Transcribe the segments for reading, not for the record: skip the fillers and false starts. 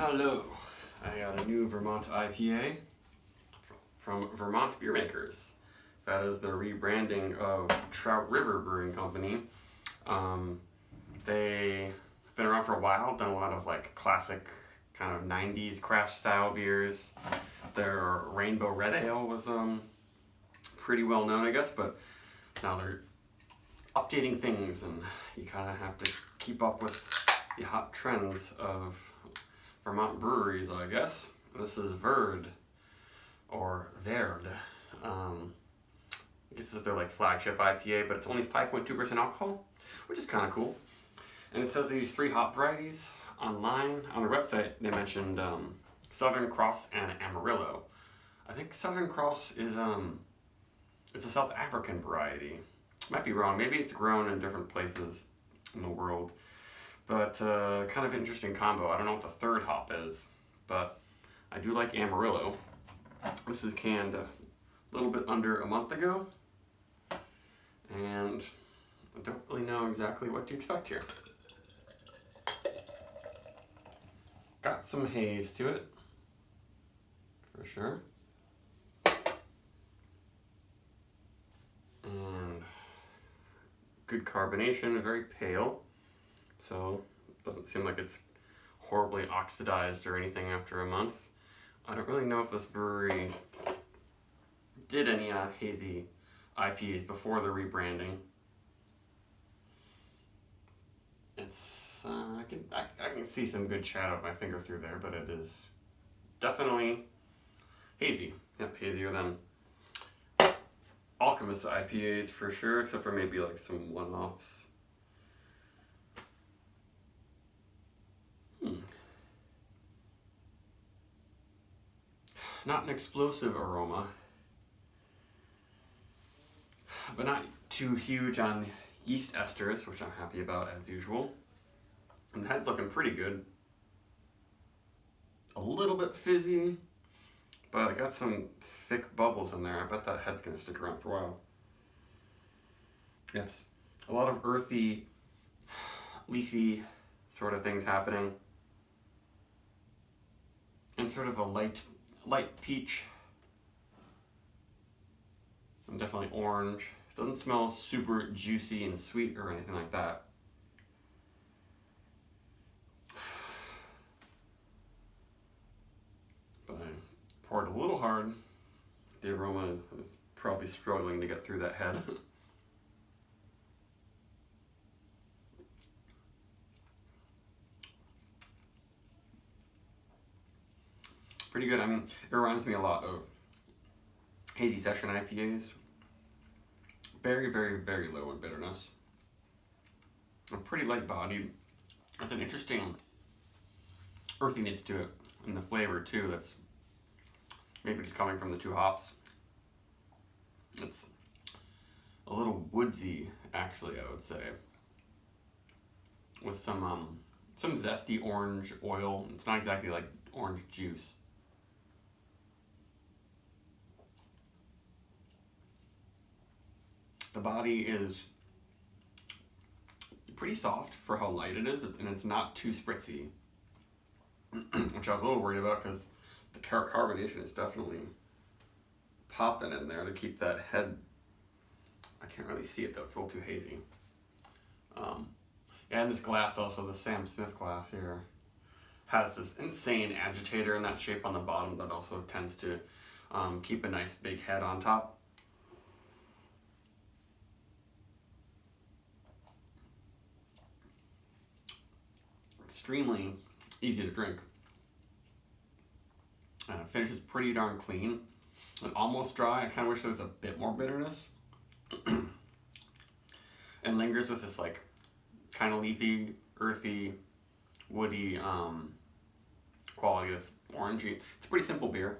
Hello, I got a new Vermont IPA from Vermont Beer Makers. That is the rebranding of Trout River Brewing Company. They've been around for a while, done a lot of like classic kind of 90s craft style beers. Their Rainbow Red Ale was pretty well known, I guess, but now they're updating things and you kind of have to keep up with the hot trends of Vermont breweries, I guess. This is Verd, or Verd. I guess this is their like flagship IPA, but it's only 5.2% alcohol, which is kind of cool. And it says they use 3 hop varieties. Online, on their website, they mentioned Southern Cross and Amarillo. I think Southern Cross is it's a South African variety. Might be wrong. Maybe it's grown in different places in the world. But kind of interesting combo. I don't know what the third hop is, but I do like Amarillo. This is canned a little bit under a month ago, and I don't really know exactly what to expect here. Got some haze to it, for sure. And good carbonation, very pale. So it doesn't seem like it's horribly oxidized or anything after a month. I don't really know if this brewery did any hazy IPAs before the rebranding. It's I can see some good shadow of my finger through there, but it is definitely hazy. Yep, hazier than Alchemist IPAs for sure, except for maybe like some one-offs. Not an explosive aroma, but not too huge on yeast esters, which I'm happy about as usual. And the head's looking pretty good. A little bit fizzy, but I got some thick bubbles in there. I bet that head's gonna stick around for a while. It's a lot of earthy, leafy sort of things happening. And sort of a light peach. And definitely orange. It doesn't smell super juicy and sweet or anything like that. But I poured a little hard. The aroma is probably struggling to get through that head. Pretty good. I mean, it reminds me a lot of hazy session IPAs. Very, very, very low in bitterness. And pretty light bodied. There's an interesting earthiness to it and the flavor too. That's maybe just coming from the 2 hops. It's a little woodsy, actually, I would say, with some zesty orange oil. It's not exactly like orange juice. The body is pretty soft for how light it is, and it's not too spritzy, which I was a little worried about because the carbonation is definitely popping in there to keep that head. I can't really see it though, it's a little too hazy. And this glass also, the Sam Smith glass here, has this insane agitator in that shape on the bottom that also tends to keep a nice big head on top. Extremely easy to drink. Finishes pretty darn clean and almost dry. I kind of wish there was a bit more bitterness. And lingers with this like kind of leafy, earthy, woody quality that's orangey. It's a pretty simple beer.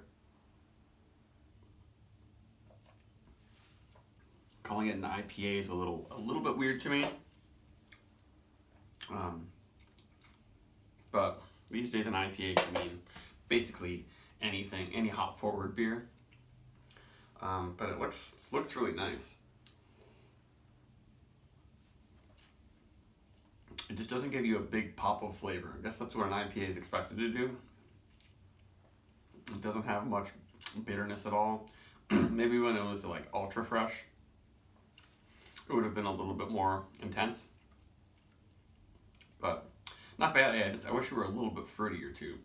Calling it an IPA is a little bit weird to me. But these days an IPA can mean basically anything, any hop forward beer. But it looks really nice. It just doesn't give you a big pop of flavor. I guess that's what an IPA is expected to do. It doesn't have much bitterness at all. Maybe when it was like ultra fresh, it would have been a little bit more intense. But not bad. Yeah, I wish it were a little bit fruitier too.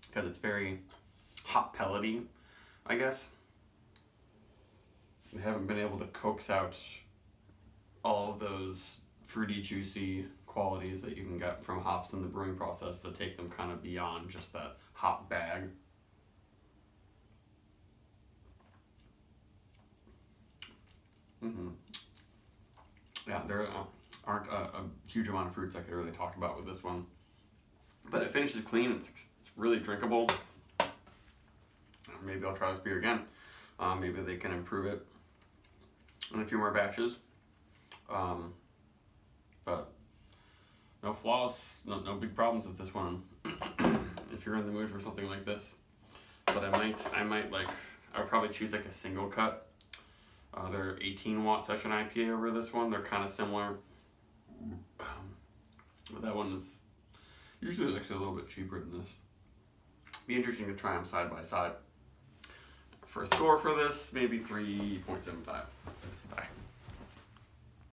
Because it's very hot pellety, I guess. They haven't been able to coax out all of those fruity, juicy qualities that you can get from hops in the brewing process to take them kind of beyond just that hop bag. Mm-hmm. Yeah, there aren't a huge amount of fruits I could really talk about with this one. But it finishes clean. It's really drinkable. Maybe I'll try this beer again. Maybe they can improve it in a few more batches. But no flaws, no big problems with this one. If you're in the mood for something like this. But I would probably choose like a single cut. They're 18 watt session IPA over this one. They're kind of similar. But that one is usually actually a little bit cheaper than this. Be interesting to try them side by side. For a score for this, maybe 3.75.